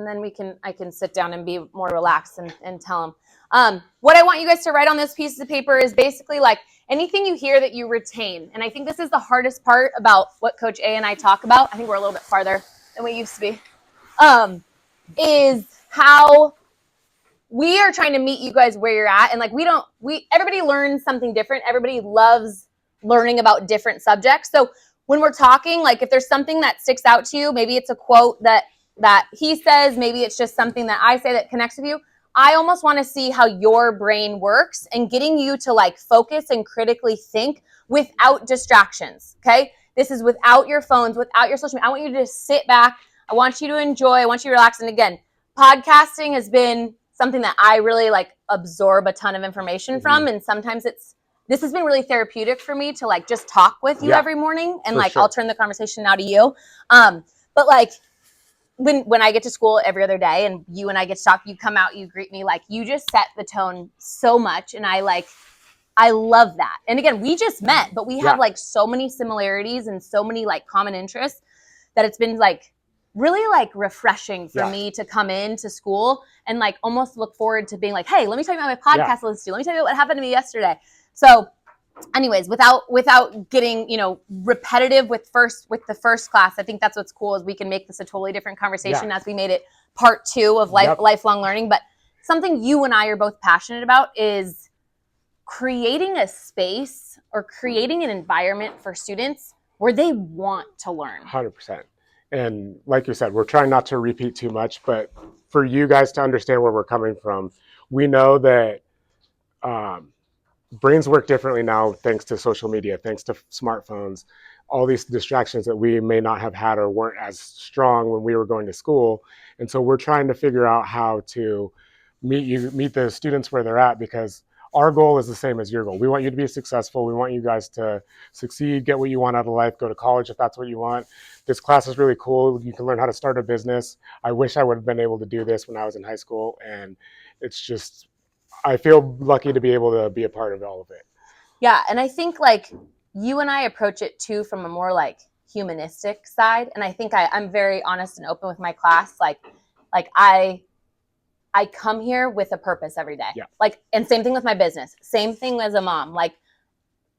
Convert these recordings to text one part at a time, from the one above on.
and then I can sit down and be more relaxed and tell them. What I want you guys to write on this piece of paper is basically like anything you hear that you retain. And I think this is the hardest part about what Coach A and I talk about. I think we're a little bit farther than we used to be. Is how we are trying to meet you guys where you're at. And like, everybody learns something different. Everybody loves learning about different subjects. So when we're talking, like if there's something that sticks out to you, maybe it's a quote that he says, maybe it's just something that I say that connects with you. I almost want to see how your brain works and getting you to like focus and critically think without distractions. Okay. This is without your phones, without your social media. I want you to just sit back. I want you to enjoy. I want you to relax. And again, podcasting has been something that I really like absorb a ton of information from. And sometimes this has been really therapeutic for me to like just talk with you every morning and like, sure. I'll turn the conversation now to you. But like when I get to school every other day and you and I get to talk, you come out, you greet me, like you just set the tone so much. And I love that. And again, we just met, but we have like so many similarities and so many like common interests that it's been like really like refreshing for me to come into school and like almost look forward to being like, hey, let me tell you about my podcast I listened to. Let me tell you what happened to me yesterday. So anyways, without getting, repetitive with the first class, I think that's what's cool is we can make this a totally different conversation as we made it part 2 of lifelong learning. But something you and I are both passionate about is creating a space or creating an environment for students where they want to learn. 100%. And like you said, we're trying not to repeat too much, but for you guys to understand where we're coming from, we know that brains work differently now thanks to social media, thanks to smartphones, all these distractions that we may not have had or weren't as strong when we were going to school. And so we're trying to figure out how to meet the students where they're at, because our goal is the same as your goal. We want you to be successful. We want you guys to succeed, get what you want out of life, go to college if that's what you want. This class is really cool. You can learn how to start a business. I wish I would have been able to do this when I was in high school. And it's just, I feel lucky to be able to be a part of all of it. Yeah. And I think like you and I approach it too from a more like humanistic side. And I think I'm very honest and open with my class. Like I come here with a purpose every day. Yeah. Like, and same thing with my business. Same thing as a mom. Like,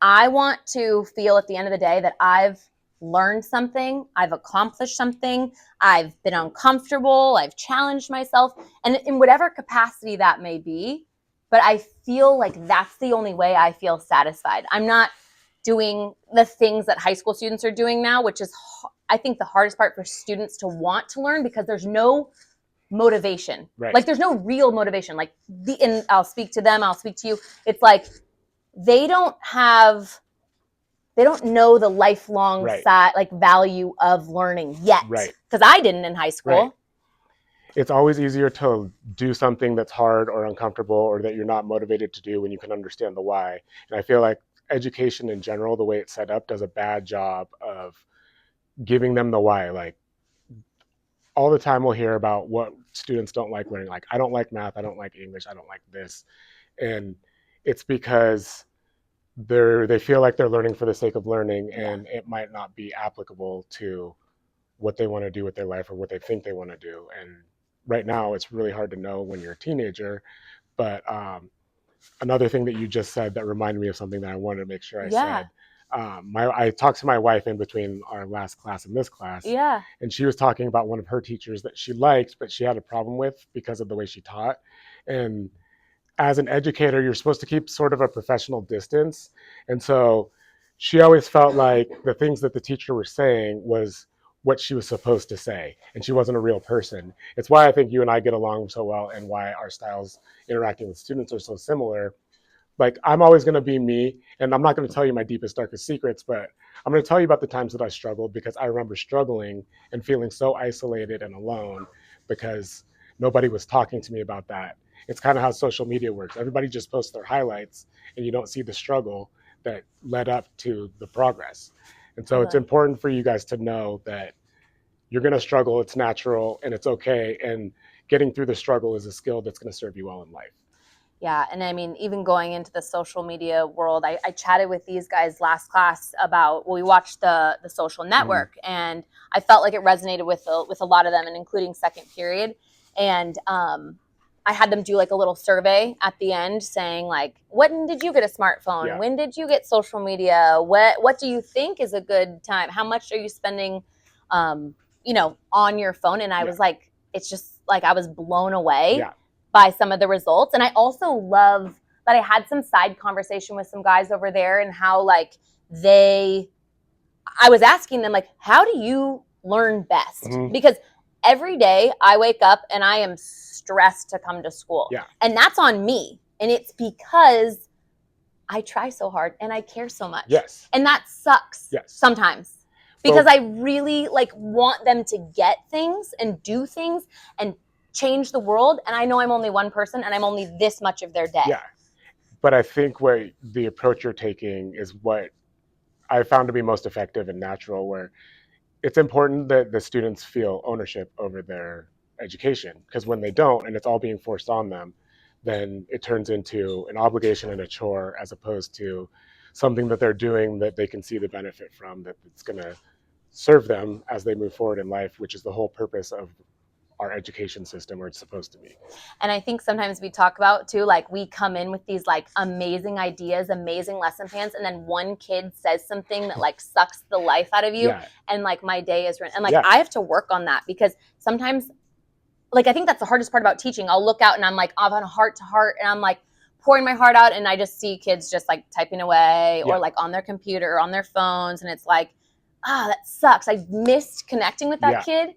I want to feel at the end of the day that I've learned something, I've accomplished something, I've been uncomfortable, I've challenged myself, and in whatever capacity that may be. But I feel like that's the only way I feel satisfied. I'm not doing the things that high school students are doing now, which is, I think, the hardest part for students to want to learn, because there's no motivation. Right. Like there's no real motivation. Like and I'll speak to them, I'll speak to you. It's like they don't know the lifelong value of learning yet. Right. Because I didn't in high school. Right. It's always easier to do something that's hard or uncomfortable or that you're not motivated to do when you can understand the why. And I feel like education in general, the way it's set up, does a bad job of giving them the why. Like, all the time we'll hear about what students don't like learning. Like, I don't like math, I don't like English, I don't like this. And it's because they feel like they're learning for the sake of learning, and it might not be applicable to what they want to do with their life or what they think they want to do. And right now it's really hard to know when you're a teenager. But another thing that you just said that reminded me of something that I wanted to make sure I said. I talked to my wife in between our last class and this class, and she was talking about one of her teachers that she liked, but she had a problem with because of the way she taught. And as an educator, you're supposed to keep sort of a professional distance. And so she always felt like the things that the teacher was saying was what she was supposed to say, and she wasn't a real person. It's why I think you and I get along so well, and why our styles interacting with students are so similar. Like, I'm always going to be me, and I'm not going to tell you my deepest, darkest secrets, but I'm going to tell you about the times that I struggled, because I remember struggling and feeling so isolated and alone because nobody was talking to me about that. It's kind of how social media works. Everybody just posts their highlights, and you don't see the struggle that led up to the progress. And so it's important for you guys to know that you're going to struggle. It's natural and it's okay. And getting through the struggle is a skill that's going to serve you well in life. Yeah. And I mean, even going into the social media world, I chatted with these guys last class about, we watched the Social Network, and I felt like it resonated with a lot of them, and including second period. And I had them do like a little survey at the end saying like, when did you get a smartphone? Yeah. When did you get social media? What do you think is a good time? How much are you spending, you know, on your phone? And I was like, it's just like, I was blown away by some of the results. And I also love that I had some side conversation with some guys over there and how like I was asking them like, how do you learn best? Mhm. Because every day I wake up and I am stressed to come to school. Yeah. And that's on me. And it's because I try so hard and I care so much. Yes. And that sucks sometimes. Because I really like want them to get things and do things and change the world. And I know I'm only one person and I'm only this much of their day. Yeah. But I think what the approach you're taking is what I found to be most effective and natural, where it's important that the students feel ownership over their education, because when they don't and it's all being forced on them, then it turns into an obligation and a chore as opposed to something that they're doing that they can see the benefit from, that it's going to serve them as they move forward in life, which is the whole purpose of our education system, or it's supposed to be. And I think sometimes we talk about too, like we come in with these like amazing ideas, amazing lesson plans, and then one kid says something that like sucks the life out of you, and like my day is ruined. And like I have to work on that, because sometimes, like I think that's the hardest part about teaching. I'll look out and I'm like, I'm on heart to heart, and I'm like pouring my heart out, and I just see kids just like typing away or like on their computer or on their phones, and it's like, that sucks. I missed connecting with that kid.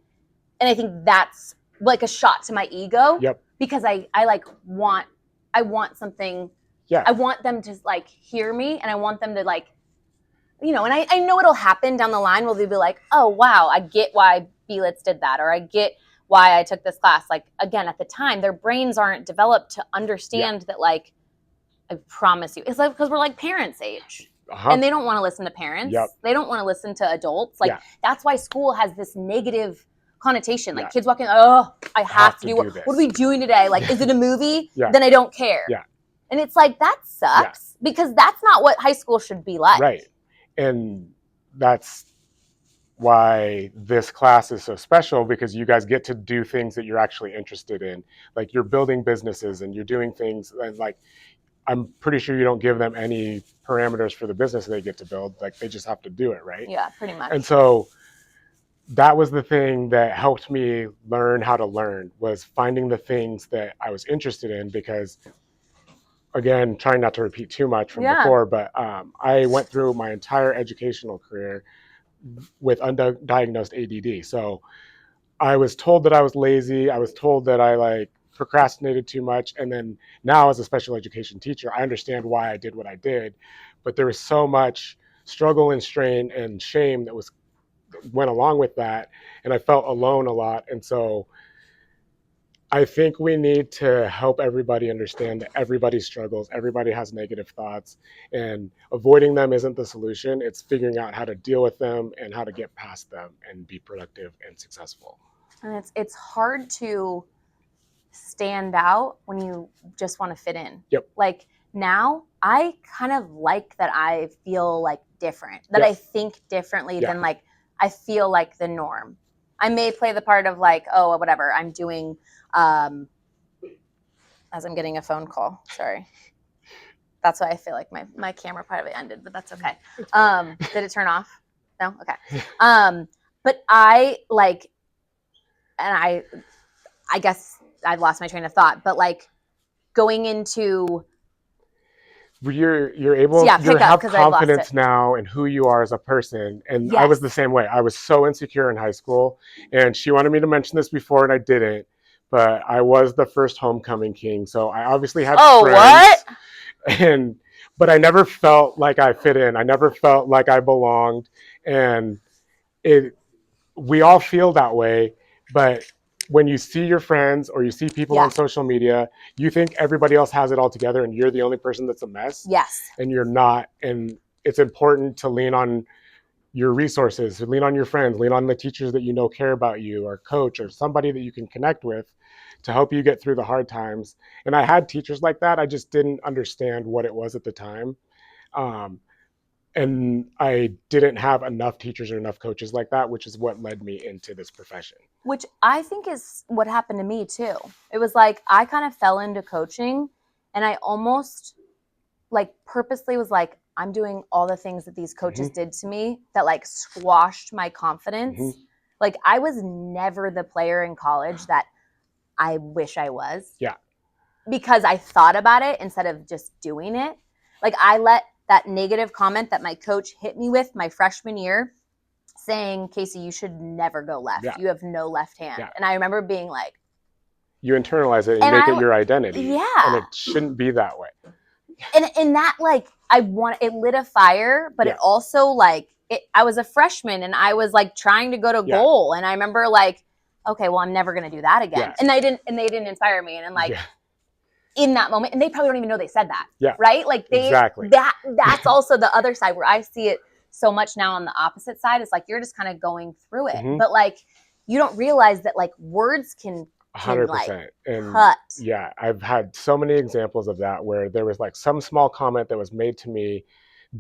And I think that's like a shot to my ego, because I want something. I want them to like hear me, and I want them to like, you know, and I know it'll happen down the line where they'll be like, oh, wow, I get why Belitz did that, or I get why I took this class. Like, again, at the time, their brains aren't developed to understand that, like, I promise you. It's like, because we're like parents' age. And they don't want to listen to parents. They don't want to listen to adults. Like, that's why school has this negative connotation. Like kids walking, oh, I have to do what are we doing today? Like, is it a movie? Then I don't care. And it's like, that sucks, because that's not what high school should be like. Right. And that's why this class is so special, because you guys get to do things that you're actually interested in. Like, you're building businesses and you're doing things, and like, I'm pretty sure you don't give them any parameters for the business they get to build. Like, they just have to do it, right? Yeah, pretty much. And so that was the thing that helped me learn how to learn, was finding the things that I was interested in, because, again, trying not to repeat too much from before, but I went through my entire educational career with undiagnosed ADD. So I was told that I was lazy. I was told that I like procrastinated too much. And then now, as a special education teacher, I understand why I did what I did, but there was so much struggle and strain and shame that went along with that, and I felt alone a lot. And so I think we need to help everybody understand that everybody struggles, everybody has negative thoughts, and avoiding them isn't the solution. It's figuring out how to deal with them and how to get past them and be productive and successful. And it's hard to stand out when you just want to fit in. Like, now I kind of like that I feel like different, that I think differently than like I feel like the norm. I may play the part of like, oh, whatever, I'm doing, as I'm getting a phone call. Sorry. That's why I feel like my camera probably ended, but that's okay. Did it turn off? No? Okay. But I like, and I guess I've lost my train of thought, but like going into, you're able to have confidence now in who you are as a person. And I was the same way. I was so insecure in high school, and she wanted me to mention this before and I didn't, but I was the first homecoming king. So I obviously had friends. But I never felt like I fit in. I never felt like I belonged. And we all feel that way, but when you see your friends or you see people on social media, you think everybody else has it all together and you're the only person that's a mess. And you're not. And it's important to lean on your resources, lean on your friends, lean on the teachers that you know care about you, or coach, or somebody that you can connect with to help you get through the hard times. And I had teachers like that. I just didn't understand what it was at the time. And And I didn't have enough teachers or enough coaches like that, which is what led me into this profession. Which I think is what happened to me too. It was like I kind of fell into coaching and I almost like purposely was like, I'm doing all the things that these coaches did to me that like squashed my confidence. Like I was never the player in college that I wish I was. Yeah. Because I thought about it instead of just doing it. Like I let that negative comment that my coach hit me with my freshman year saying, Casey, you should never go left. Yeah. You have no left hand. Yeah. And I remember being like, you internalize it and you make it your identity. Yeah. And it shouldn't be that way. And that like it lit a fire, but it also like I was a freshman and I was like trying to go to goal. And I remember like, okay, well, I'm never gonna do that again. And they didn't inspire me. And like in that moment, and they probably don't even know they said that. Yeah. Right? Like exactly. That's also the other side where I see it so much now on the opposite side. It's like you're just kind of going through it. But like you don't realize that like words can 100%. Like and cut. Yeah, I've had so many examples of that where there was like some small comment that was made to me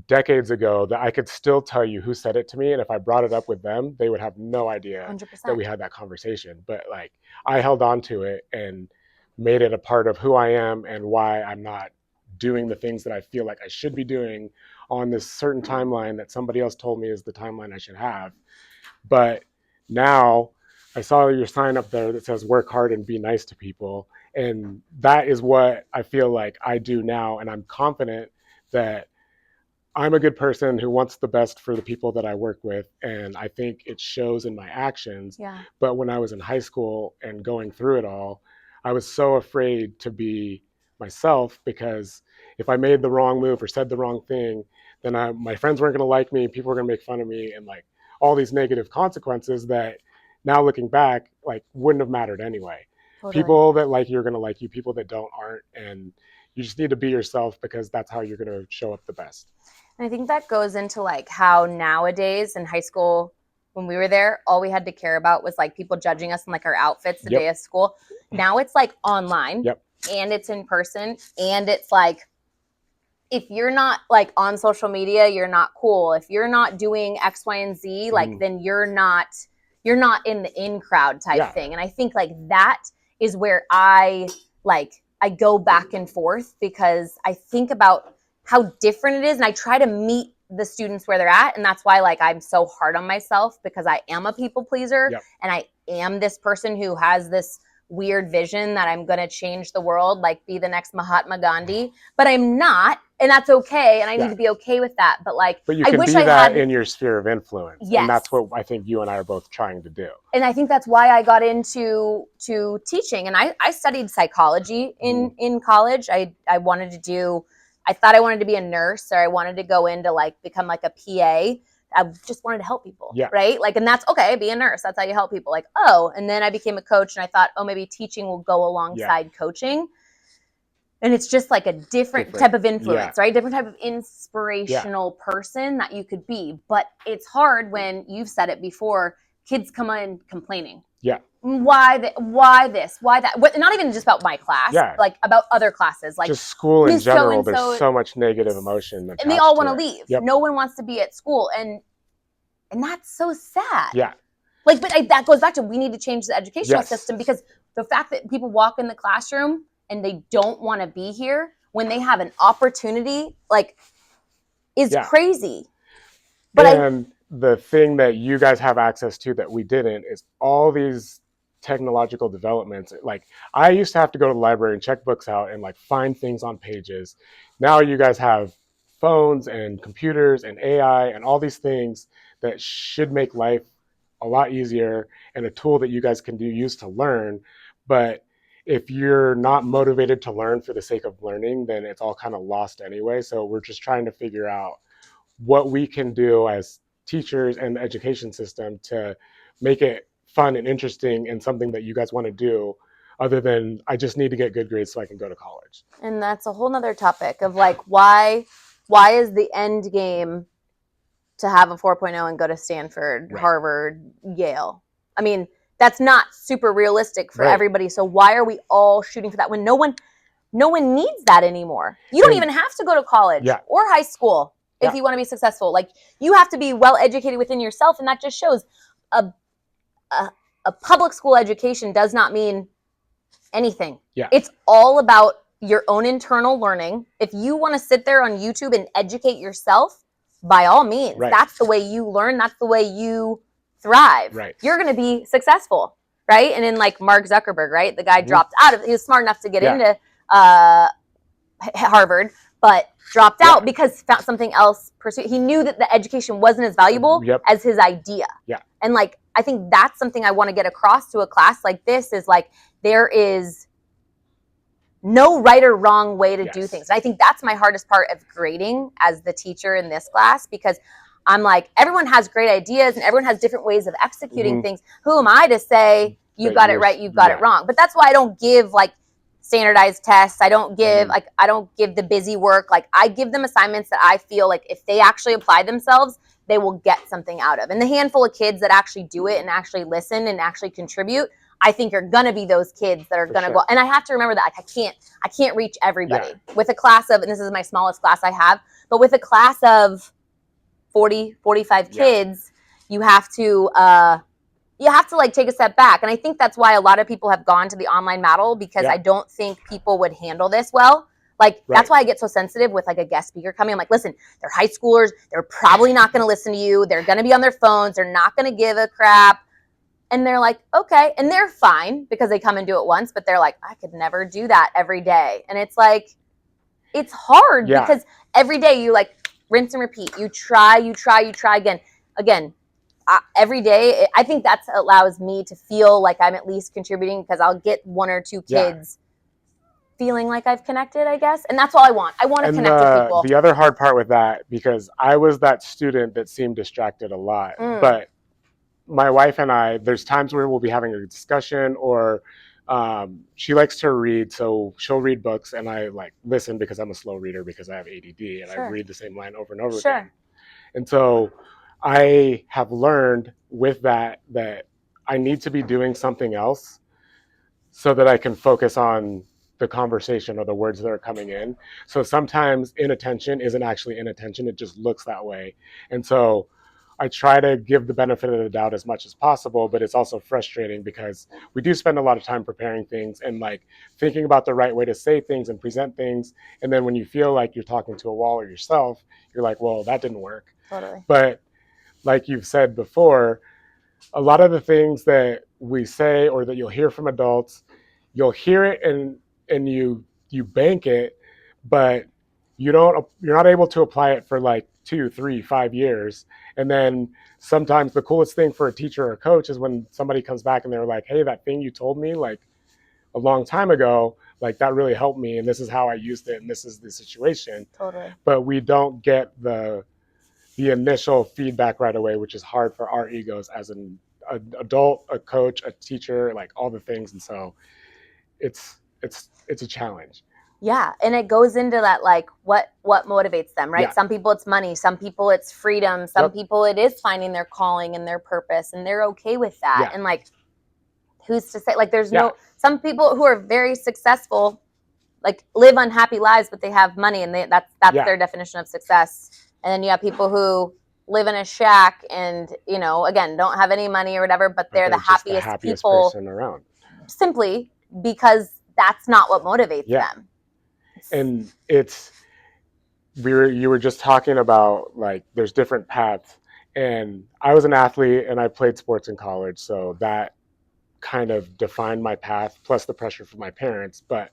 decades ago that I could still tell you who said it to me. And if I brought it up with them, they would have no idea 100%. that we had that conversation. But like I held on to it and made it a part of who I am and why I'm not doing the things that I feel like I should be doing on this certain timeline that somebody else told me is the timeline I should have. But now I saw your sign up there that says work hard and be nice to people. And that is what I feel like I do now. And I'm confident that I'm a good person who wants the best for the people that I work with. And I think it shows in my actions. Yeah. But when I was in high school and going through it all, I was so afraid to be myself because if I made the wrong move or said the wrong thing, then my friends weren't going to like me. People were going to make fun of me and like all these negative consequences that now looking back, like wouldn't have mattered anyway. Totally. People that like you are going to like you. People that don't aren't. And you just need to be yourself because that's how you're going to show up the best. And I think that goes into like how nowadays in high school, when we were there, all we had to care about was like people judging us in like our outfits the day of school. Now it's like online and it's in person and it's like, if you're not like on social media, you're not cool. If you're not doing X, Y, and Z, like then you're not in the in crowd type thing. And I think like that is where I go back and forth because I think about how different it is. And I try to meet the students where they're at. And that's why like I'm so hard on myself because I am a people pleaser and I am this person who has this weird vision that I'm going to change the world, like be the next Mahatma Gandhi, but I'm not. And that's okay. And I need to be okay with that. But like, but you can be that in your sphere of influence. Yes. And that's what I think you and I are both trying to do. And I think that's why I got into teaching. And I studied psychology in college. I wanted to do, I thought I wanted to be a nurse or I wanted to go into like, become like a PA. I just wanted to help people, right? Like, and that's okay. Be a nurse. That's how you help people. Like, oh, and then I became a coach and I thought, oh, maybe teaching will go alongside coaching. And it's just like a different type of influence, right? Different type of inspirational person that you could be. But it's hard when you've said it before, kids come in complaining. Yeah. Why this? Why that? Not even just about my class, like about other classes. Like just school in general, there's so much negative emotion. And they all want to leave. No one wants to be at school. And that's so sad. Yeah. Like, but that goes back to, we need to change the educational system because the fact that people walk in the classroom and they don't want to be here when they have an opportunity, like, is crazy. But the thing that you guys have access to that we didn't is all these technological developments. Like I used to have to go to the library and check books out and like find things on pages. Now you guys have phones and computers and AI and all these things that should make life a lot easier and a tool that you guys can use to learn. But if you're not motivated to learn for the sake of learning, then it's all kind of lost anyway. So we're just trying to figure out what we can do as teachers and the education system to make it fun and interesting and something that you guys want to do other than I just need to get good grades so I can go to college. And that's a whole nother topic of like, why is the end game to have a 4.0 and go to Stanford, Harvard, Yale? I mean, that's not super realistic for everybody. So why are we all shooting for that when no one needs that anymore? You don't even have to go to college or high school. if you want to be successful. Like, you have to be well educated within yourself, and that just shows a public school education does not mean anything. Yeah. It's all about your own internal learning. If you want to sit there on YouTube and educate yourself, by all means, Right. that's the way you learn. That's the way you thrive. Right. You're going to be successful, right? And then like Mark Zuckerberg, right? The guy dropped out of, he was smart enough to get into Harvard, but dropped out because found something else. He knew that the education wasn't as valuable as his idea. Yeah. And like, I think that's something I want to get across to a class like this is like, there is no right or wrong way to do things. And I think that's my hardest part of grading as the teacher in this class, because I'm like, everyone has great ideas and everyone has different ways of executing things. Who am I to say you got it right, you've got it wrong? But that's why I don't give like standardized tests. I don't give I don't give the busy work. Like, I give them assignments that I feel like if they actually apply themselves, they will get something out of. And the handful of kids that actually do it and actually listen and actually contribute, I think are gonna be those kids that are gonna go. And I have to remember that I can't reach everybody. With a class of, and this is my smallest class I have, but with a class of 40, 45 kids, you have to like take a step back. And I think that's why a lot of people have gone to the online model, because I don't think people would handle this well. Like, that's why I get so sensitive with like a guest speaker coming. I'm like, listen, they're high schoolers. They're probably not going to listen to you. They're going to be on their phones. They're not going to give a crap. And they're like, okay. And they're fine because they come and do it once, but they're like, I could never do that every day. And it's like, it's hard because every day you like rinse and repeat. You try again. Every day. I think that allows me to feel like I'm at least contributing, because I'll get one or two kids feeling like I've connected, I guess. And that's all I want. I want to connect with people. The other hard part with that, because I was that student that seemed distracted a lot, but my wife and I, there's times where we'll be having a discussion, or she likes to read, so she'll read books, and I like listen because I'm a slow reader because I have ADD, and I read the same line over and over again. And so I have learned with that I need to be doing something else so that I can focus on the conversation or the words that are coming in. So sometimes inattention isn't actually inattention, it just looks that way. And so I try to give the benefit of the doubt as much as possible, but it's also frustrating because we do spend a lot of time preparing things and like thinking about the right way to say things and present things. And then when you feel like you're talking to a wall or yourself, you're like, well, that didn't work. Totally. But like you've said before, a lot of the things that we say or that you'll hear from adults, you'll hear it and you bank it, but you're not able to apply it for like 2, 3, 5 years. And then sometimes the coolest thing for a teacher or a coach is when somebody comes back and they're like, hey, that thing you told me like a long time ago, like that really helped me, and this is how I used it, and this is the situation. Totally. But we don't get the initial feedback right away, which is hard for our egos as an adult, a coach, a teacher, like all the things. And so it's a challenge. Yeah. And it goes into that, like what motivates them, right? Some people it's money, some people it's freedom, some people it is finding their calling and their purpose, and they're okay with that. And like, who's to say, like, there's some people who are very successful, like live unhappy lives, but they have money, and that's their definition of success. And then you have people who live in a shack and, you know, again, don't have any money or whatever, but they're the happiest people person around, simply because that's not what motivates them. And you were just talking about like there's different paths, and I was an athlete and I played sports in college, so that kind of defined my path, plus the pressure from my parents. But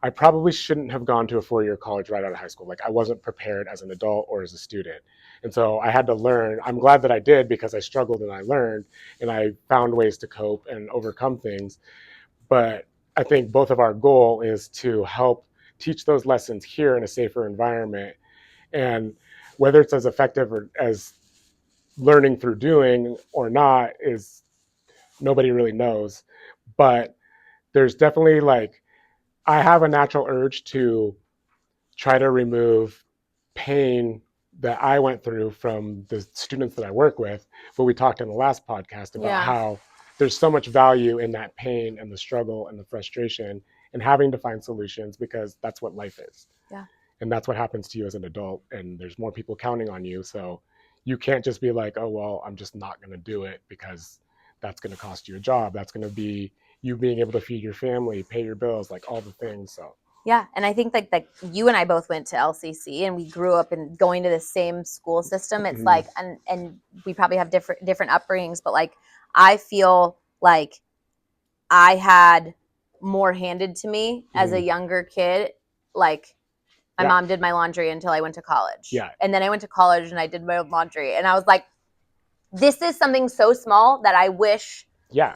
I probably shouldn't have gone to a 4-year college right out of high school. Like I wasn't prepared as an adult or as a student. And so I had to learn. I'm glad that I did, because I struggled and I learned and I found ways to cope and overcome things. But I think both of our goal is to help teach those lessons here in a safer environment. And whether it's as effective or as learning through doing or not is nobody really knows. But there's definitely like, I have a natural urge to try to remove pain that I went through from the students that I work with. But we talked in the last podcast about how there's so much value in that pain and the struggle and the frustration and having to find solutions, because that's what life is. Yeah. And that's what happens to you as an adult. And there's more people counting on you. So you can't just be like, oh, well, I'm just not going to do it because that's going to cost you a job. That's going to be you being able to feed your family, pay your bills, like all the things. So Yeah, and I think like you and I both went to LCC, and we grew up in going to the same school system. It's like, and we probably have different upbringings, but like I feel like I had more handed to me as a younger kid. Like my mom did my laundry until I went to college. Yeah. And then I went to college and I did my own laundry, and I was like, this is something so small that I wish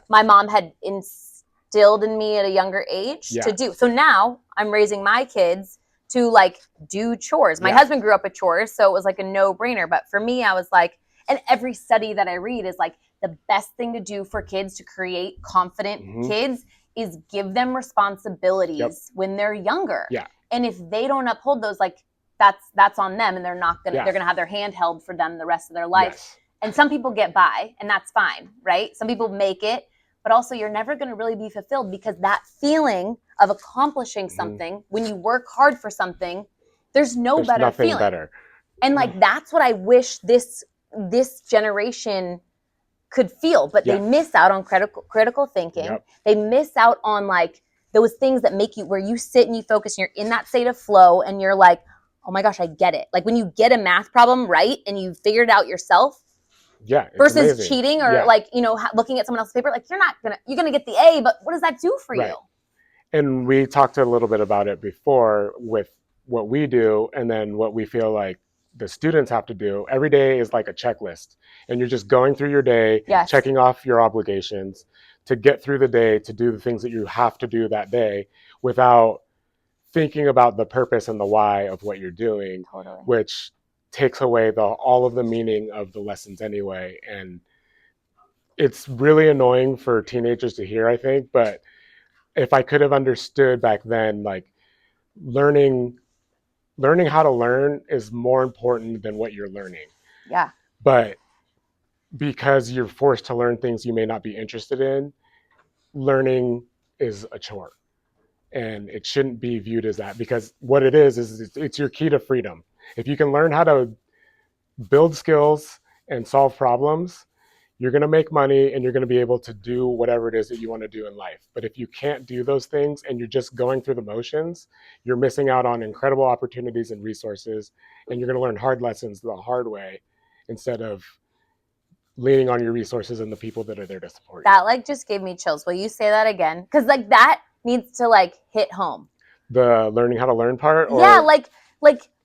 my mom had instilled in me at a younger age to do. So now I'm raising my kids to like do chores. My husband grew up with chores, so it was like a no-brainer. But for me, I was like, and every study that I read is like the best thing to do for kids to create confident kids is give them responsibilities when they're younger. Yeah. And if they don't uphold those, like that's on them, and they're not gonna they're gonna have their hand held for them the rest of their life. Yes. And some people get by, and that's fine, right? Some people make it, but also you're never going to really be fulfilled, because that feeling of accomplishing something when you work hard for something, there's better feeling. Better. And like that's what I wish this generation could feel, but they miss out on critical thinking. They miss out on like those things that make you, where you sit and you focus and you're in that state of flow and you're like, oh my gosh, I get it. Like when you get a math problem right and you figure it out yourself. Yeah. Versus amazing. Cheating or like, you know, looking at someone else's paper, like you're going to get the A, but what does that do for you? And we talked a little bit about it before with what we do, and then what we feel like the students have to do. Every day is like a checklist, and you're just going through your day, checking off your obligations to get through the day, to do the things that you have to do that day without thinking about the purpose and the why of what you're doing, which takes away all of the meaning of the lessons anyway. And it's really annoying for teenagers to hear, I think, but if I could have understood back then, like learning how to learn is more important than what you're learning. Yeah. But because you're forced to learn things you may not be interested in, learning is a chore. And it shouldn't be viewed as that, because what it is it's your key to freedom. If you can learn how to build skills and solve problems, you're going to make money and you're going to be able to do whatever it is that you want to do in life. But if you can't do those things and you're just going through the motions, you're missing out on incredible opportunities and resources, and you're going to learn hard lessons the hard way instead of leaning on your resources and the people that are there to support you. That like just gave me chills. Will you say that again? Because like that needs to like hit home. The learning how to learn part? Or... Yeah, like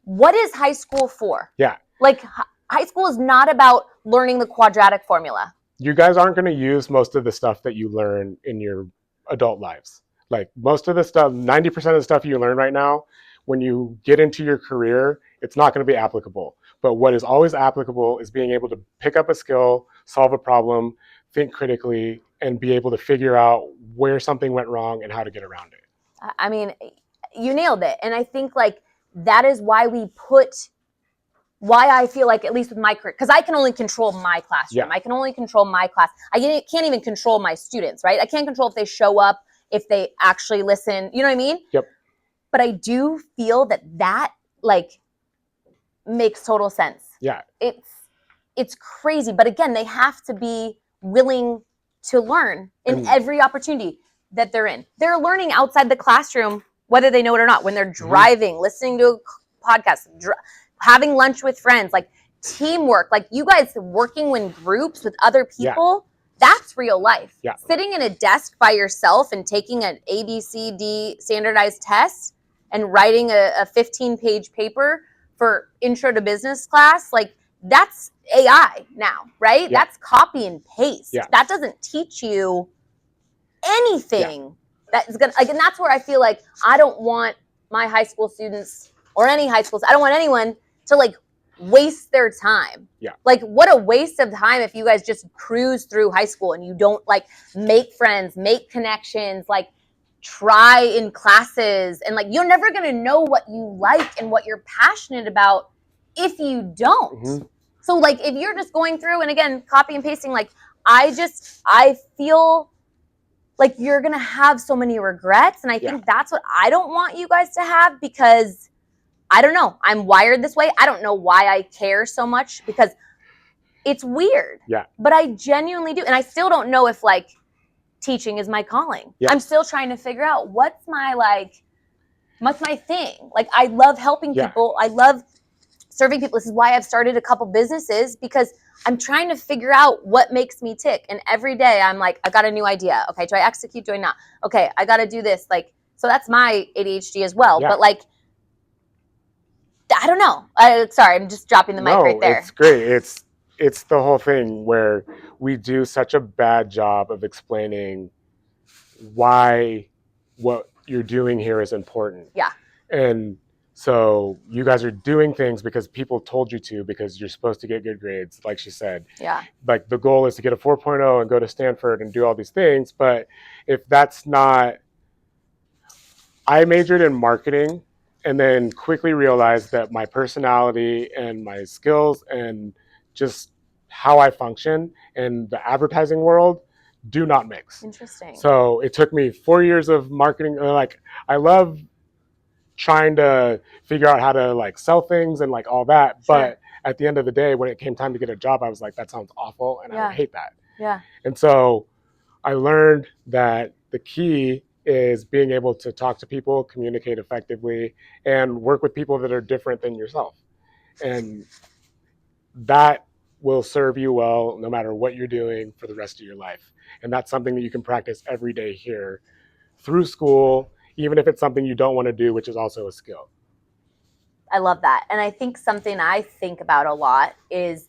what is high school for? Yeah. Like high school is not about learning the quadratic formula. You guys aren't going to use most of the stuff that you learn in your adult lives. Like most of the stuff, 90% of the stuff you learn right now, when you get into your career, it's not going to be applicable. But what is always applicable is being able to pick up a skill, solve a problem, think critically, and be able to figure out where something went wrong and how to get around it. I mean, you nailed it. And I think like that is why I feel like, at least with my career, because I can only control my classroom. Yeah. I can only control my class. I can't even control my students, right? I can't control if they show up, if they actually listen. You know what I mean? Yep. But I do feel that like makes total sense. Yeah. It's crazy. But again, they have to be willing to learn in every opportunity that they're in. They're learning outside the classroom, whether they know it or not, when they're driving, listening to a podcast, having lunch with friends, like teamwork, like you guys working in groups with other people, that's real life. Yeah. Sitting in a desk by yourself and taking an ABCD standardized test and writing a 15-page paper for intro to business class, like that's AI now, right? Yeah. That's copy and paste. Yeah. That doesn't teach you anything. That is gonna, like, and that's where I feel like I don't want my high school students or any high schools, I don't want anyone to like waste their time. Yeah. Like what a waste of time if you guys just cruise through high school and you don't like make friends, make connections, like try in classes, and like you're never going to know what you like and what you're passionate about if you don't. Mm-hmm. So like if you're just going through and again copy and pasting, like I feel like you're going to have so many regrets, and I think that's what I don't want you guys to have, because I don't know. I'm wired this way. I don't know why I care so much because it's weird. Yeah. But I genuinely do. And I still don't know if like teaching is my calling. Yeah. I'm still trying to figure out what's my thing. Like I love helping people. I love serving people. This is why I've started a couple businesses because I'm trying to figure out what makes me tick. And every day I'm like, I got a new idea. Okay, do I execute? Do I not? Okay, I got to do this. Like, so that's my ADHD as well. Yeah. But like, I don't know. Sorry, I'm just dropping the mic right there. It's great. It's the whole thing where we do such a bad job of explaining why what you're doing here is important. Yeah. And so you guys are doing things because people told you to, because you're supposed to get good grades, like she said. Yeah. Like the goal is to get a 4.0 and go to Stanford and do all these things. But if that's not, I majored in marketing and then quickly realized that my personality and my skills and just how I function in the advertising world do not mix. Interesting. So it took me 4 years of marketing. Like I love trying to figure out how to like sell things and like all that. Sure. But at the end of the day, when it came time to get a job, I was like, that sounds awful. And I would hate that. Yeah. And so I learned that the key is being able to talk to people, communicate effectively, and work with people that are different than yourself. And that will serve you well no matter what you're doing for the rest of your life. And that's something that you can practice every day here through school, even if it's something you don't want to do, which is also a skill. I love that. And I think something I think about a lot is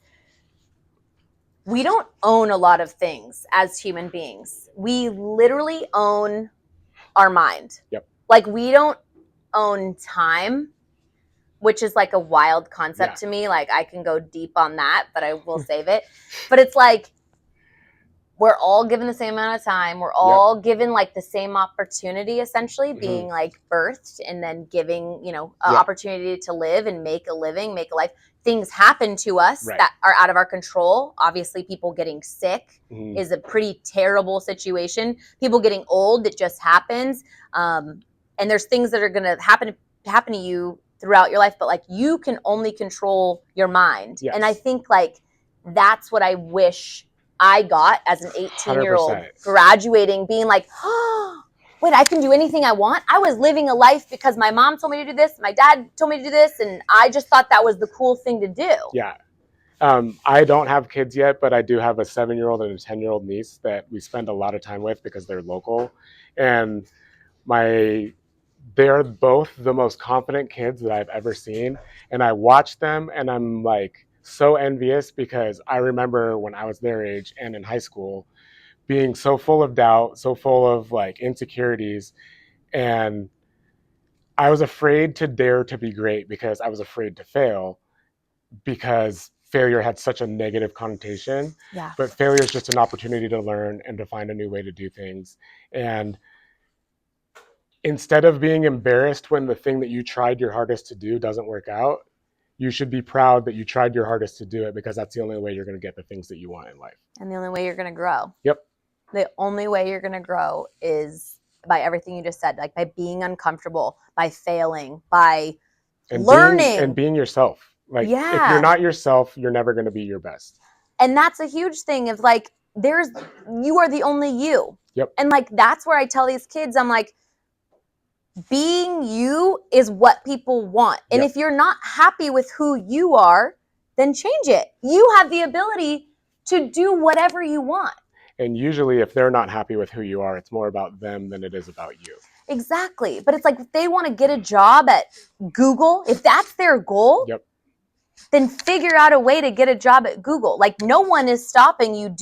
we don't own a lot of things as human beings. We literally own our mind. Yep. Like we don't own time, which is like a wild concept to me. Like I can go deep on that, but I will save it. But it's like we're all given the same amount of time. We're all given like the same opportunity, essentially being like birthed and then giving, opportunity to live and make a living, make a life. Things happen to us that are out of our control. Obviously, people getting sick is a pretty terrible situation. People getting old, it just happens. And there's things that are going to happen to you throughout your life, but like you can only control your mind. Yes. And I think like that's what I wish I got as an 18-year-old 100%. graduating, being like, oh, wait, I can do anything I want. I was living a life because my mom told me to do this, my dad told me to do this, and I just thought that was the cool thing to do. Yeah. I don't have kids yet, but I do have a 7-year-old and a 10-year-old niece that we spend a lot of time with because they're local. And they're both the most confident kids that I've ever seen. And I watch them and I'm like so envious because I remember when I was their age and in high school being so full of doubt, so full of like insecurities. And I was afraid to dare to be great because I was afraid to fail, because failure had such a negative connotation. Yeah. But failure is just an opportunity to learn and to find a new way to do things. And instead of being embarrassed when the thing that you tried your hardest to do doesn't work out, you should be proud that you tried your hardest to do it, because that's the only way you're going to get the things that you want in life. And the only way you're going to grow. Yep. The only way you're going to grow is by everything you just said, like by being uncomfortable, by failing, by learning. Being yourself. Like if you're not yourself, you're never going to be your best. And that's a huge thing of like, you are the only you. Yep. And like, that's where I tell these kids, I'm like, being you is what people want. And if you're not happy with who you are, then change it. You have the ability to do whatever you want. And usually if they're not happy with who you are, it's more about them than it is about you. Exactly. But it's like if they want to get a job at Google, if that's their goal, then figure out a way to get a job at Google. Like no one is stopping you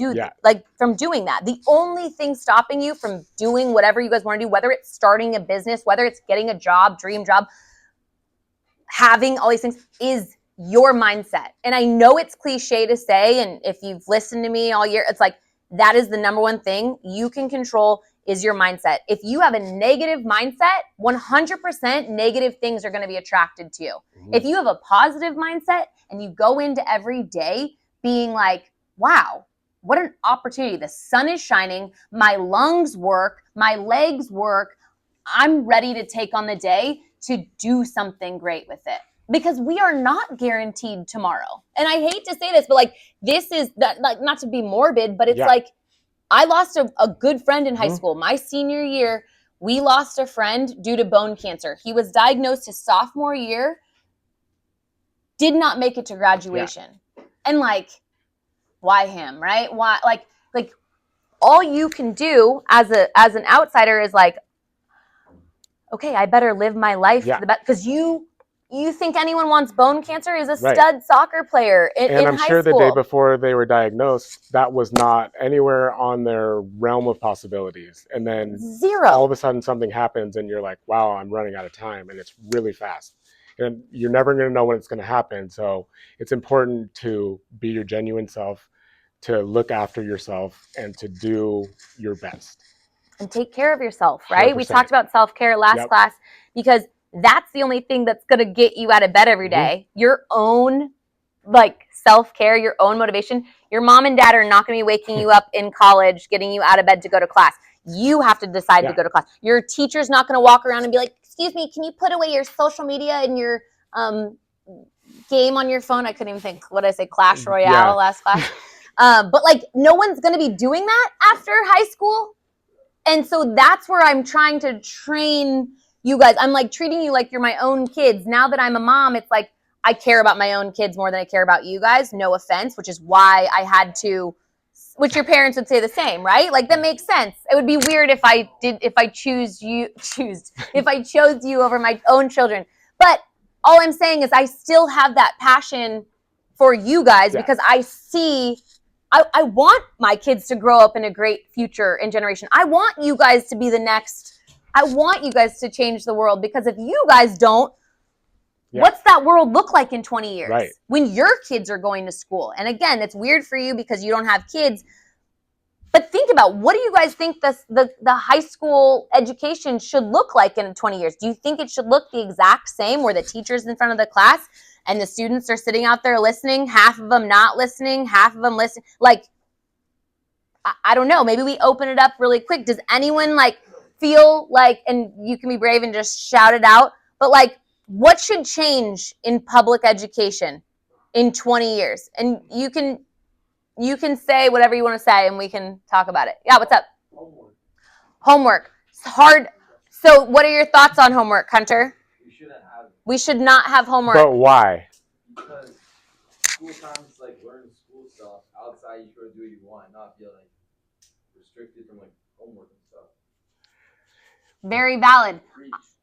from doing that. The only thing stopping you from doing whatever you guys want to do, whether it's starting a business, whether it's getting a job, dream job, having all these things, is your mindset. And I know it's cliche to say, and if you've listened to me all year, it's like that is the number one thing you can control is your mindset. If you have a negative mindset, 100% negative things are going to be attracted to you. Mm-hmm. If you have a positive mindset and you go into every day being like, wow, what an opportunity. The sun is shining. My lungs work. My legs work. I'm ready to take on the day to do something great with it. Because we are not guaranteed tomorrow. And I hate to say this, but like, this is like, not to be morbid, but it's like, I lost a good friend in high school. My senior year, we lost a friend due to bone cancer. He was diagnosed his sophomore year, did not make it to graduation. And like, why him, right? Why, like all you can do as an outsider is like, okay, I better live my life for the best, because you think anyone wants bone cancer? Is a stud soccer player in high school. And I'm sure the day before they were diagnosed, that was not anywhere on their realm of possibilities. And then zero. All of a sudden something happens and you're like, wow, I'm running out of time, and it's really fast. And you're never going to know when it's going to happen. So it's important to be your genuine self, to look after yourself, and to do your best. And take care of yourself, right? 100%. We talked about self-care last class, because that's the only thing that's going to get you out of bed every day. Your own like self-care, your own motivation. Your mom and dad are not going to be waking you up in college, getting you out of bed to go to class. You have to decide to go to class. Your teacher's not going to walk around and be like, excuse me, can you put away your social media and your game on your phone? I couldn't even think. What did I say? Clash Royale last class. But like, no one's going to be doing that after high school. And so that's where I'm trying to train you guys. I'm like treating you like you're my own kids. Now that I'm a mom, it's like I care about my own kids more than I care about you guys. No offense, which is why I had to, which your parents would say the same, right? Like that makes sense. It would be weird if I chose you over my own children. But all I'm saying is I still have that passion for you guys because I see I want my kids to grow up in a great future and generation. I want you guys to be the next. I want you guys to change the world, because if you guys don't, what's that world look like in 20 years when your kids are going to school? And again, it's weird for you because you don't have kids. But think about, what do you guys think the high school education should look like in 20 years? Do you think it should look the exact same, where the teacher's in front of the class and the students are sitting out there listening, half of them not listening, half of them listening? Like, I don't know. Maybe we open it up really quick. Does anyone like feel like, and you can be brave and just shout it out, but like, what should change in public education in 20 years? And you can say whatever you want to say and we can talk about it. Yeah, what's up? Homework. It's hard. So what are your thoughts on homework, Hunter? We should not have homework. But why? Because school time is like learning school stuff. Outside, you should do what you want, not feel like restricted from like homework and stuff. Very valid.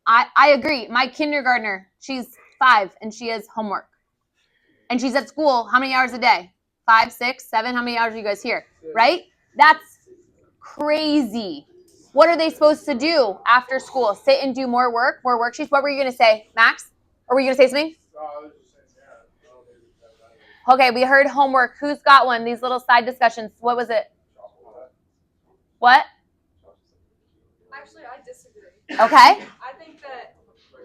I agree. My kindergartner, she's 5 and she has homework. And she's at school how many hours a day? 5, 6, 7? How many hours are you guys here? Right? That's crazy. What are they supposed to do after school? Sit and do more work, more worksheets? What were you going to say, Max? Or were you going to say something? Okay, we heard homework. Who's got one? These little side discussions. What was it? What? Actually, I disagree. Okay. I think that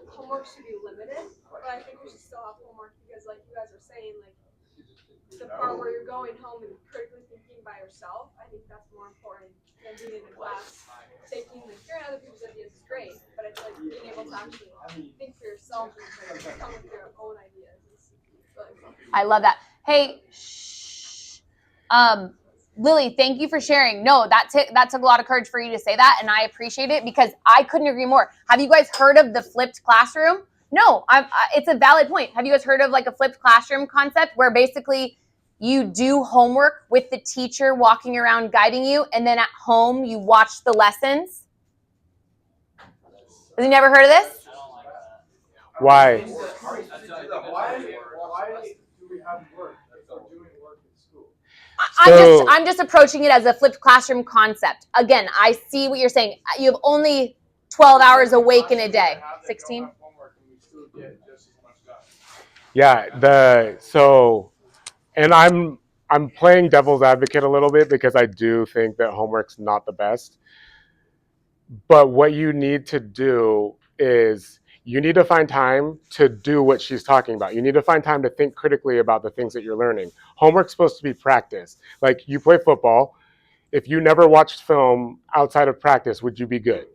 homework should be limited, but I think we should still have homework because, like you guys are saying, like the part where you're going home and critically thinking by yourself, I think that's more important than being in a class taking, like, hearing other people's ideas is great, but I feel like being able to actually think for yourself and come with your own ideas is really fun. I love that. Hey, Lily, thank you for sharing. No, that took a lot of courage for you to say that, and I appreciate it because I couldn't agree more. Have you guys heard of the flipped classroom? No, it's a valid point. Have you guys heard of like a flipped classroom concept where basically you do homework with the teacher walking around guiding you, and then at home you watch the lessons? Have you never heard of this? Why? Why do we have work? We're doing work in school. I'm just approaching it as a flipped classroom concept. Again, I see what you're saying. You have only 12 hours awake in a day. 16? Yeah, and I'm playing devil's advocate a little bit because I do think that homework's not the best. But what you need to do is you need to find time to do what she's talking about. You need to find time to think critically about the things that you're learning. Homework's supposed to be practice. Like, you play football. If you never watched film outside of practice, would you be good?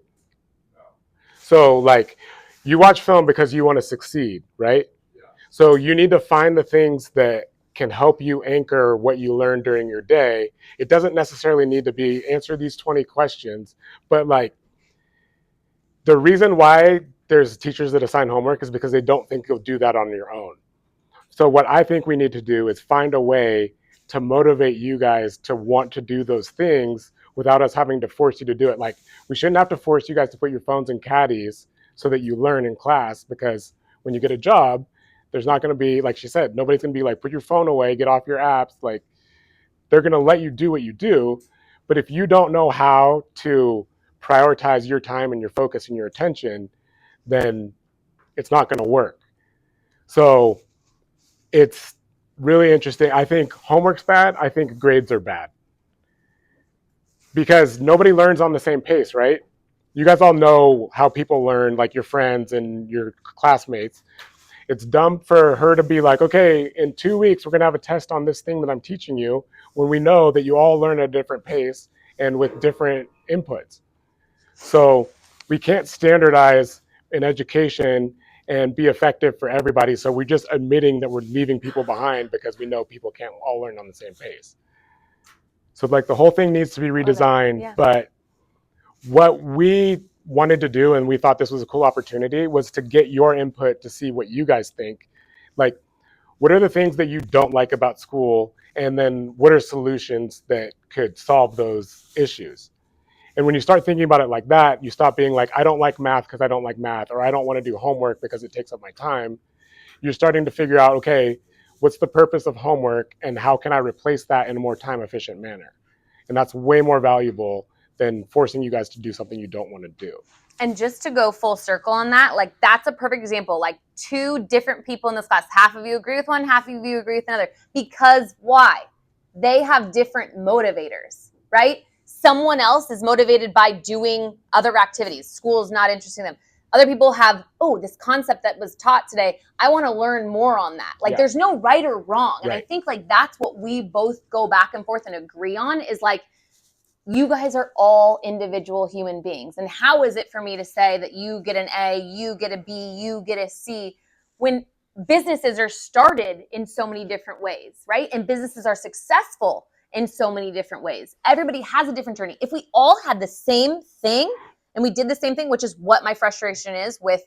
So like you watch film because you want to succeed, right? Yeah. So you need to find the things that can help you anchor what you learn during your day. It doesn't necessarily need to be answer these 20 questions, but like the reason why there's teachers that assign homework is because they don't think you'll do that on your own. So what I think we need to do is find a way to motivate you guys to want to do those things without us having to force you to do it. Like we shouldn't have to force you guys to put your phones in caddies so that you learn in class, because when you get a job, there's not going to be, like she said, nobody's going to be like, put your phone away, get off your apps. Like they're going to let you do what you do. But if you don't know how to prioritize your time and your focus and your attention, then it's not going to work. So it's really interesting. I think homework's bad. I think grades are bad because nobody learns on the same pace, right? You guys all know how people learn, like your friends and your classmates. It's dumb for her to be like, okay, in 2 weeks, we're going to have a test on this thing that I'm teaching you, when we know that you all learn at a different pace and with different inputs. So we can't standardize in education and be effective for everybody. So we're just admitting that we're leaving people behind because we know people can't all learn on the same pace. So like the whole thing needs to be redesigned. Yeah. But what we wanted to do, and we thought this was a cool opportunity, was to get your input to see what you guys think. Like, what are the things that you don't like about school? And then what are solutions that could solve those issues? And when you start thinking about it like that, you stop being like, I don't like math because I don't like math, or I don't want to do homework because it takes up my time. You're starting to figure out, okay, what's the purpose of homework and how can I replace that in a more time efficient manner? And that's way more valuable than forcing you guys to do something you don't want to do. And just to go full circle on that, like that's a perfect example. Like two different people in this class, half of you agree with one, half of you agree with another. Because why? They have different motivators, right? Someone else is motivated by doing other activities. School is not interesting them. Other people have, oh, this concept that was taught today, I want to learn more on that. Like there's no right or wrong. And I think like that's what we both go back and forth and agree on is like, you guys are all individual human beings. And how is it for me to say that you get an A, you get a B, you get a C, when businesses are started in so many different ways, right? And businesses are successful in so many different ways. Everybody has a different journey. If we all had the same thing and we did the same thing, which is what my frustration is with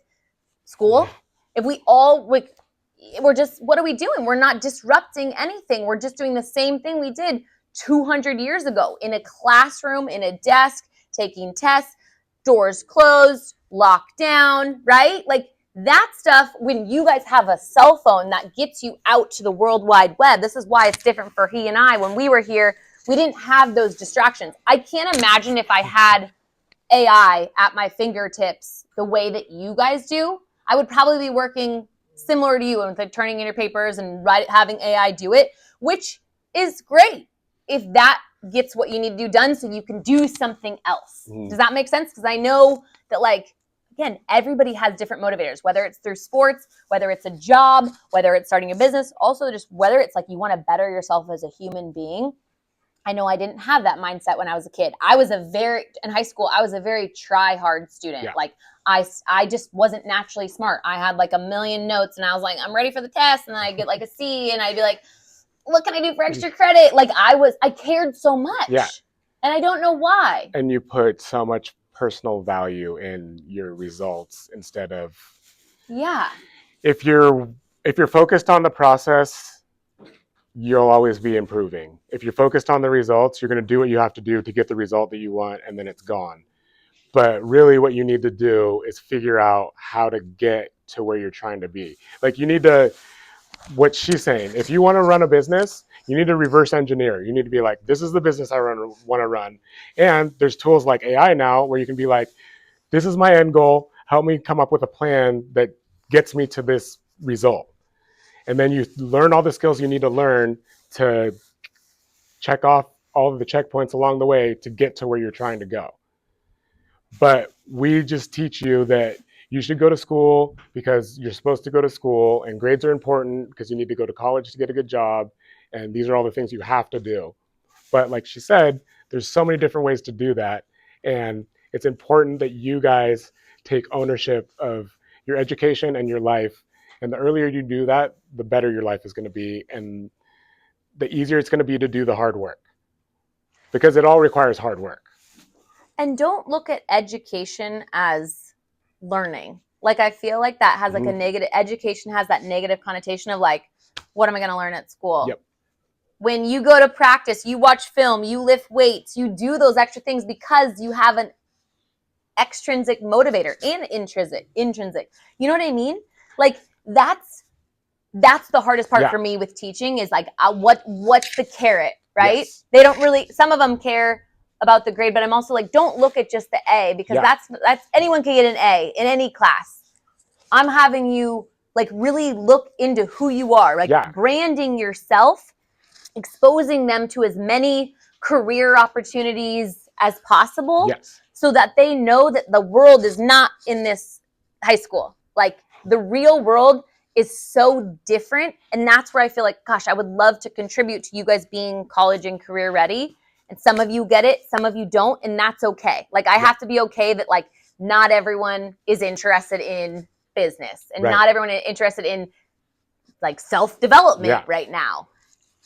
school, if we all, we're just, what are we doing? We're not disrupting anything. We're just doing the same thing we did 200 years ago in a classroom, in a desk, taking tests, doors closed, locked down, right? Like that stuff, when you guys have a cell phone that gets you out to the World Wide Web, this is why it's different for he and I. When we were here, we didn't have those distractions. I can't imagine if I had AI at my fingertips the way that you guys do. I would probably be working similar to you and like turning in your papers and having AI do it, which is great if that gets what you need to do done so you can do something else. Does that make sense? Because I know that, like, again, everybody has different motivators, whether it's through sports, whether it's a job, whether it's starting a business, also just whether it's like you want to better yourself as a human being. I know I didn't have that mindset when I was a kid. In high school, I was a very try-hard student. Yeah. Like, I just wasn't naturally smart. I had like a million notes and I was like, I'm ready for the test. And then I'd get like a C and I'd be like, what can I do for extra credit? Like I cared so much. Yeah. And I don't know why. And you put so much personal value in your results instead of, Yeah. if you're focused on the process, you'll always be improving. If you're focused on the results, you're going to do what you have to do to get the result that you want, and then it's gone. But really what you need to do is figure out how to get to where you're trying to be. Like you need to, what she's saying, if you want to run a business, you need to reverse engineer. You need to be like, this is the business I want to run. And there's tools like AI now where you can be like, this is my end goal. Help me come up with a plan that gets me to this result. And then you learn all the skills you need to learn to check off all of the checkpoints along the way to get to where you're trying to go. But we just teach you that you should go to school because you're supposed to go to school, and grades are important because you need to go to college to get a good job. And these are all the things you have to do. But like she said, there's so many different ways to do that. And it's important that you guys take ownership of your education and your life. And the earlier you do that, the better your life is going to be, and the easier it's going to be to do the hard work, because it all requires hard work. And don't look at education as learning. Like, I feel like that has like a negative, education has that negative connotation of like, what am I going to learn at school? Yep. When you go to practice, you watch film, you lift weights, you do those extra things because you have an extrinsic motivator and intrinsic. You know what I mean? Like, that's the hardest part for me with teaching is like, what's the carrot, right? Yes. They don't really, some of them care about the grade, but I'm also like, don't look at just the A, because that's anyone can get an A in any class. I'm having you like really look into who you are, like branding yourself, exposing them to as many career opportunities as possible, so that they know that the world is not in this high school. Like, the real world is so different. And that's where I feel like, gosh, I would love to contribute to you guys being college and career ready. And some of you get it, some of you don't, and that's okay. Like, I have to be okay that like not everyone is interested in business, and not everyone is interested in like self-development right now.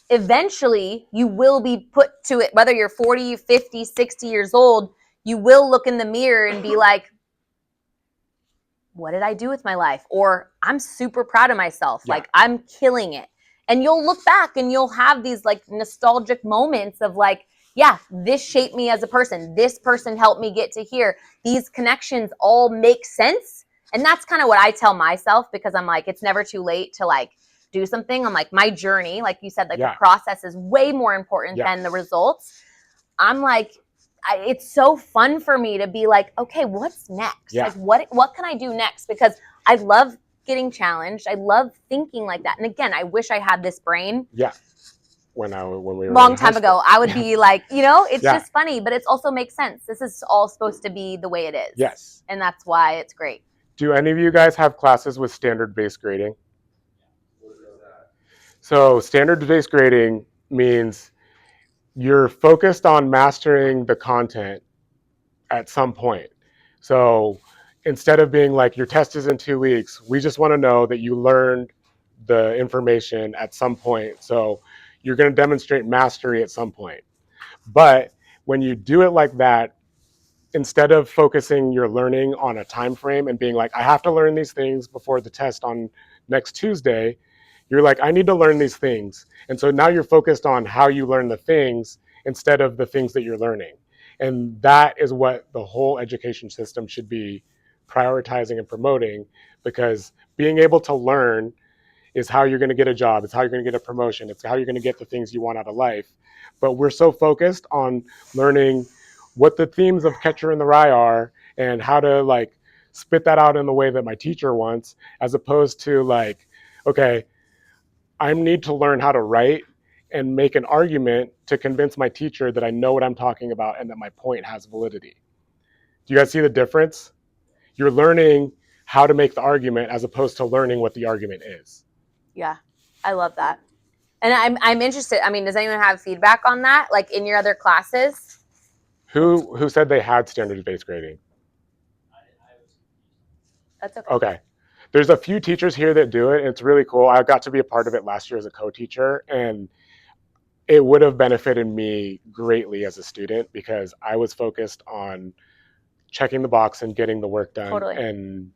Eventually, you will be put to it, whether you're 40, 50, 60 years old, you will look in the mirror and be like, what did I do with my life? Or I'm super proud of myself. Like, I'm killing it. And you'll look back and you'll have these like nostalgic moments of like, yeah, this shaped me as a person. This person helped me get to here. These connections all make sense. And that's kind of what I tell myself, because I'm like, it's never too late to like do something. I'm like, my journey, like you said, like the process is way more important than the results. I'm like, it's so fun for me to be like, okay, what's next? Like, what can I do next? Because I love getting challenged. I love thinking like that. And again, I wish I had this brain. When we were long time ago, I would be like, you know, it's just funny, but it also makes sense. This is all supposed to be the way it is. Yes. And that's why it's great. Do any of you guys have classes with standard-based grading? So standard-based grading means you're focused on mastering the content at some point. So instead of being like, your test is in 2 weeks, we just want to know that you learned the information at some point. So you're going to demonstrate mastery at some point. But when you do it like that, instead of focusing your learning on a time frame and being like, I have to learn these things before the test on next Tuesday, you're like, I need to learn these things. And so now you're focused on how you learn the things instead of the things that you're learning. And that is what the whole education system should be prioritizing and promoting, because being able to learn is how you're going to get a job. It's how you're going to get a promotion. It's how you're going to get the things you want out of life. But we're so focused on learning what the themes of Catcher in the Rye are and how to like spit that out in the way that my teacher wants, as opposed to like, okay, I need to learn how to write and make an argument to convince my teacher that I know what I'm talking about and that my point has validity. Do you guys see the difference? You're learning how to make the argument as opposed to learning what the argument is. Yeah, I love that. And I'm interested. I mean, does anyone have feedback on that? Like in your other classes? Who said they had standards-based grading? That's okay. Okay. There's a few teachers here that do it, and it's really cool. I got to be a part of it last year as a co-teacher, and it would have benefited me greatly as a student, because I was focused on checking the box and getting the work done and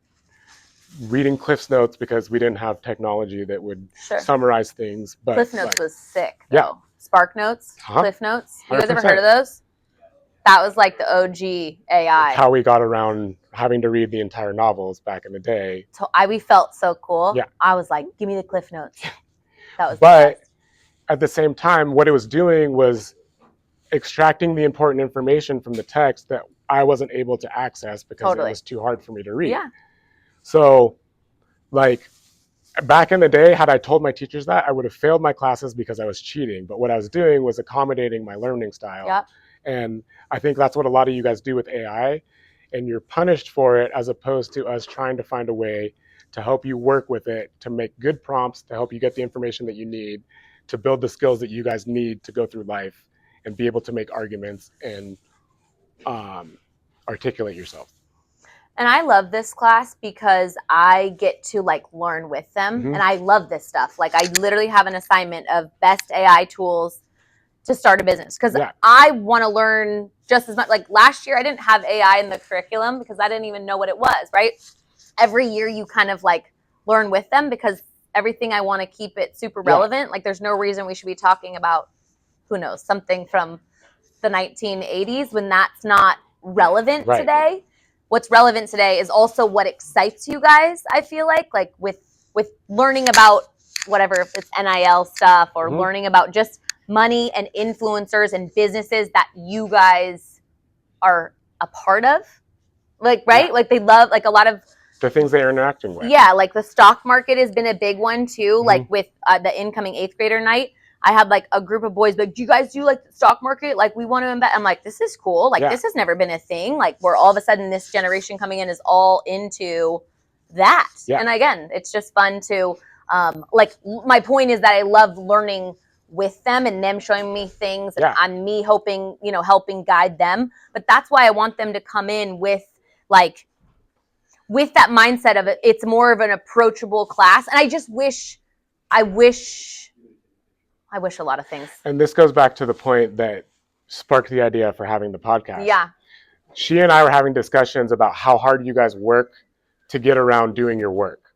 reading Cliff's Notes, because we didn't have technology that would summarize things. But Cliff Notes was sick, though. Spark Notes, Cliff Notes. You guys ever heard of those? That was like the OG AI. It's how we got around having to read the entire novels back in the day. So we felt so cool. Yeah. I was like, give me the Cliff Notes. That was But at the same time, what it was doing was extracting the important information from the text that I wasn't able to access because it was too hard for me to read. Yeah. So like back in the day, had I told my teachers that, I would have failed my classes because I was cheating. But what I was doing was accommodating my learning style. Yep. And I think that's what a lot of you guys do with AI, and you're punished for it, as opposed to us trying to find a way to help you work with it, to make good prompts, to help you get the information that you need, to build the skills that you guys need to go through life and be able to make arguments and articulate yourself. And I love this class because I get to like learn with them, Mhm. and I love this stuff. Like I literally have an assignment of best AI tools to start a business because Yeah. I want to learn just as much. Like last year, I didn't have AI in the curriculum because I didn't even know what it was. Right? Every year, you kind of like learn with them because everything I want to keep it super relevant. Like there's no reason we should be talking about who knows something from the 1980s when that's not relevant Right. today. What's relevant today is also what excites you guys. I feel like with learning about whatever, if it's NIL stuff or Mhm. learning about just money and influencers and businesses that you guys are a part of, like right, Yeah. like they love like a lot of The things they're interacting with. yeah, like the stock market has been a big one too. Mhm. Like with the incoming 8th grader night, I had like a group of boys like, do you guys do like the stock market? Like we want to invest. I'm like, this is cool. Like Yeah. this has never been a thing. Like where all of a sudden this generation coming in is all into that. Yeah. And again, it's just fun to like my point is that I love learning with them and them showing me things and Yeah. I'm me hoping, helping guide them. But that's why I want them to come in with like with that mindset of it, it's more of an approachable class. And I wish a lot of things. And this goes back to the point that sparked the idea for having the podcast. Yeah. She and I were having discussions about how hard you guys work to get around doing your work.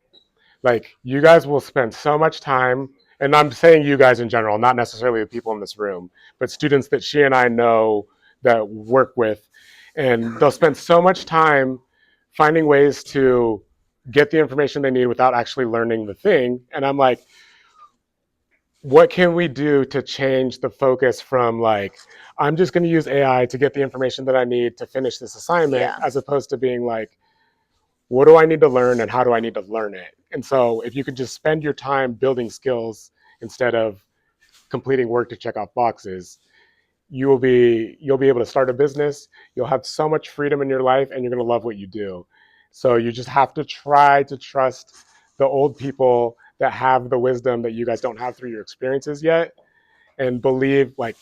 Like you guys will spend so much time, and I'm saying you guys in general, not necessarily the people in this room, but students that she and I know that work with, and they'll spend so much time finding ways to get the information they need without actually learning the thing. And I'm like, what can we do to change the focus from like, I'm just going to use AI to get the information that I need to finish this assignment, Yeah. as opposed to being like, what do I need to learn and how do I need to learn it? And so if you could just spend your time building skills instead of completing work to check off boxes, you'll be able to start a business. You'll have so much freedom in your life and you're going to love what you do. So you just have to try to trust the old people that have the wisdom that you guys don't have through your experiences yet, and believe like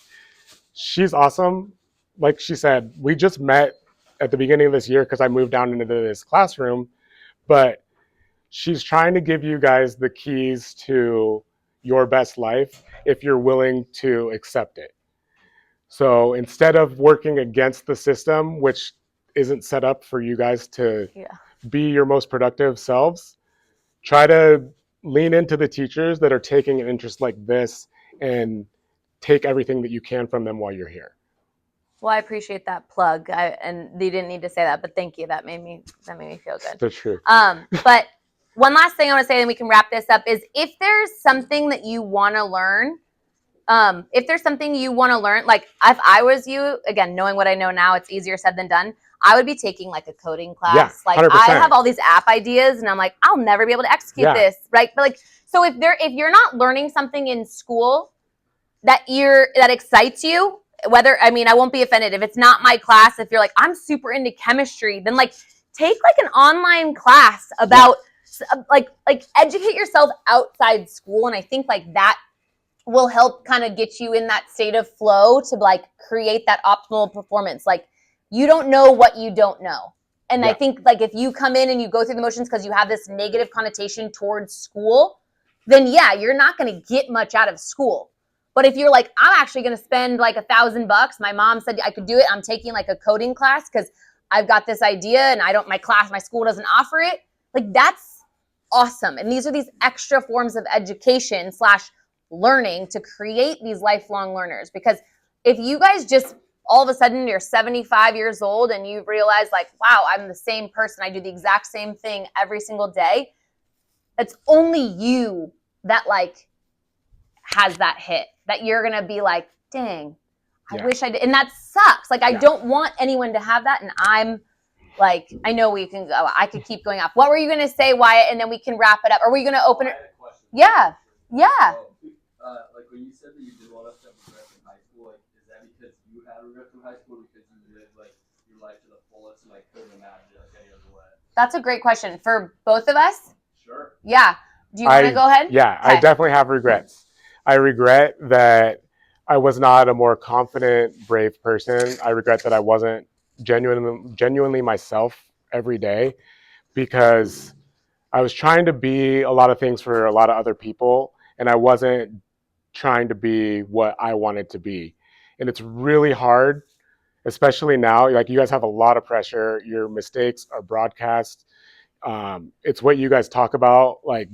she's awesome. Like she said, we just met at the beginning of this year because I moved down into this classroom, but she's trying to give you guys the keys to your best life if you're willing to accept it. So instead of working against the system, which isn't set up for you guys to be your most productive selves, try to lean into the teachers that are taking an interest like this and take everything that you can from them while you're here. Well, I appreciate that plug. And you didn't need to say that, but thank you. That made me feel good. The truth. But one last thing I want to say, and we can wrap this up, is if there's something that you want to learn, like if I was you, again, knowing what I know now, it's easier said than done. I would be taking like a coding class. Yeah, like 100%. I have all these app ideas and I'm like, I'll never be able to execute this. Right. But like, so if you're not learning something in school that excites you, I won't be offended if it's not my class. If you're like, I'm super into chemistry, then like take like an online class about like educate yourself outside school. And I think like that will help kind of get you in that state of flow to like create that optimal performance. Like you don't know what you don't know. And I think like if you come in and you go through the motions because you have this negative connotation towards school, then yeah, you're not going to get much out of school. But if you're like, I'm actually going to spend like $1,000. My mom said I could do it. I'm taking like a coding class because I've got this idea and my school doesn't offer it. Like that's awesome. And these are these extra forms of education / learning to create these lifelong learners. Because if you guys just all of a sudden you're 75 years old and you realize like, wow, I'm the same person. I do the exact same thing every single day. It's only you that like has that hit that you're going to be like, dang, I wish I did. And that sucks. Like, I don't want anyone to have that. And I'm like, I know we can go. I could keep going off. What were you going to say, Wyatt? And then we can wrap it up. Are we going to open it? Yeah. Yeah. Like when you said that you did want us to have regrets in high school, like is that because you had regrets in high school, because you lived like your life to the fullest and like couldn't imagine it like any other way? That's a great question for both of us. Sure. Yeah. Do you want to go ahead? Yeah, okay. I definitely have regrets. I regret that I was not a more confident, brave person. I regret that I wasn't genuinely myself every day because I was trying to be a lot of things for a lot of other people, and I wasn't trying to be what I wanted to be. And it's really hard, especially now. Like, you guys have a lot of pressure. Your mistakes are broadcast. It's what you guys talk about. Like,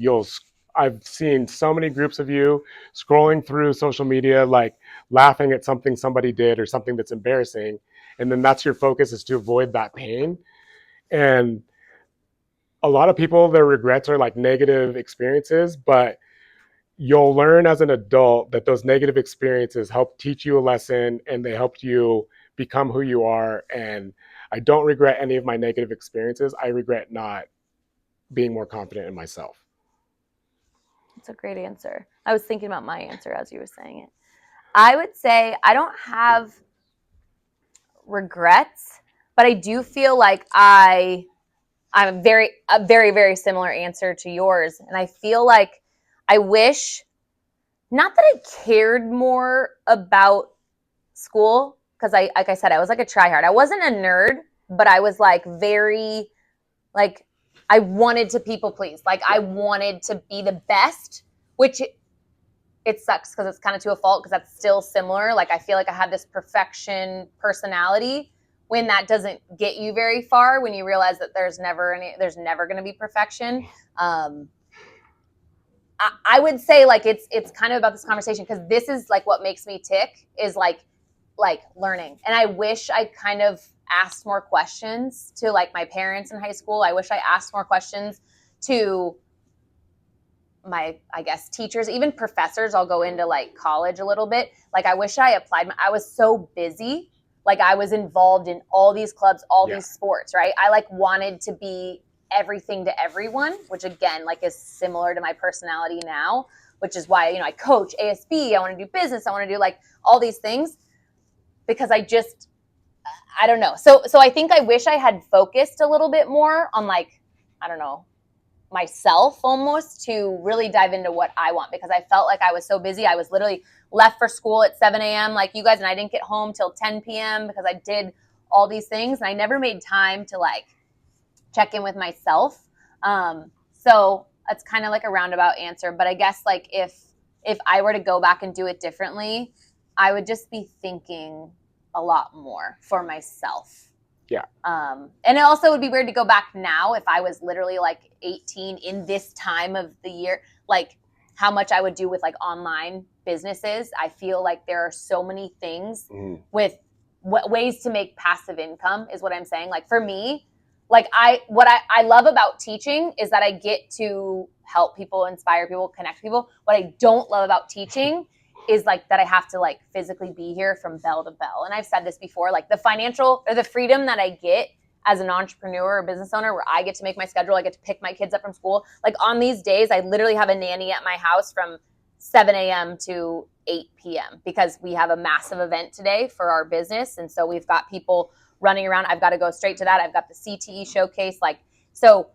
I've seen so many groups of you scrolling through social media, like laughing at something somebody did or something that's embarrassing. And then that's your focus, is to avoid that pain. And a lot of people, their regrets are like negative experiences, but you'll learn as an adult that those negative experiences help teach you a lesson and they helped you become who you are. And I don't regret any of my negative experiences. I regret not being more confident in myself. That's a great answer. I was thinking about my answer as you were saying it. I would say I don't have regrets, but I do feel like I'm a very, very similar answer to yours. And I feel like I wish, not that I cared more about school, because like I said, I was like a tryhard. I wasn't a nerd, but I was like very, like, I wanted to people please. Like, I wanted to be the best, which it sucks because it's kind of to a fault, because that's still similar. Like, I feel like I have this perfection personality when that doesn't get you very far, when you realize that there's never going to be perfection. I would say, like, it's kind of about this conversation, because this is like what makes me tick, is like learning. And I wish I kind of asked more questions to like my parents in high school. I wish I asked more questions to my, I guess, teachers, even professors. I'll go into like college a little bit. Like, I wish I I was so busy. Like, I was involved in all these clubs, all these sports, right? I like wanted to be everything to everyone, which again, like, is similar to my personality now, which is why, I coach ASB. I want to do business. I want to do like all these things, because I don't know. So I think I wish I had focused a little bit more on, like, I don't know, myself almost, to really dive into what I want, because I felt like I was so busy. I was literally left for school at 7 a.m. like you guys, and I didn't get home till 10 p.m. because I did all these things, and I never made time to like check in with myself. So it's kind of like a roundabout answer, but I guess like if I were to go back and do it differently, I would just be thinking a lot more for myself. Yeah. And it also would be weird to go back now if I was literally like 18 in this time of the year, like how much I would do with like online businesses. I feel like there are so many things with ways to make passive income, is what I'm saying. Like, for me, like what I love about teaching is that I get to help people, inspire people, connect people. What I don't love about teaching is like that I have to like physically be here from bell to bell. And I've said this before, like the financial or the freedom that I get as an entrepreneur or business owner, where I get to make my schedule, I get to pick my kids up from school. Like, on these days, I literally have a nanny at my house from 7 a.m. to 8 p.m. because we have a massive event today for our business. And so we've got people running around. I've got to go straight to that. I've got the CTE showcase. Like, so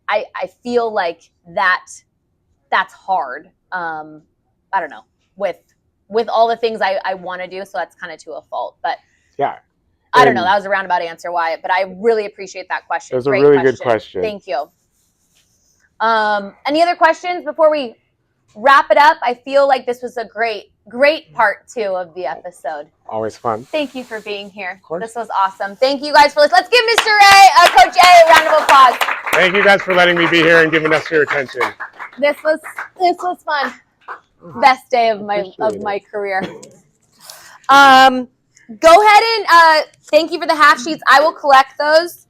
I feel like that's hard. I don't know, with all the things I want to do. So that's kind of to a fault, but yeah. I don't know. That was a roundabout answer, Wyatt, but I really appreciate that question. It was a really good question. Thank you. Any other questions before we wrap it up? I feel like this was a great part 2 of the episode. Always fun. Thank you for being here. Of course. This was awesome. Thank you guys for listening. Let's give Mr. A, Coach A, a round of applause. Thank you guys for letting me be here and giving us your attention. This was fun. Best day of my career. Go ahead and thank you for the half sheets. I will collect those.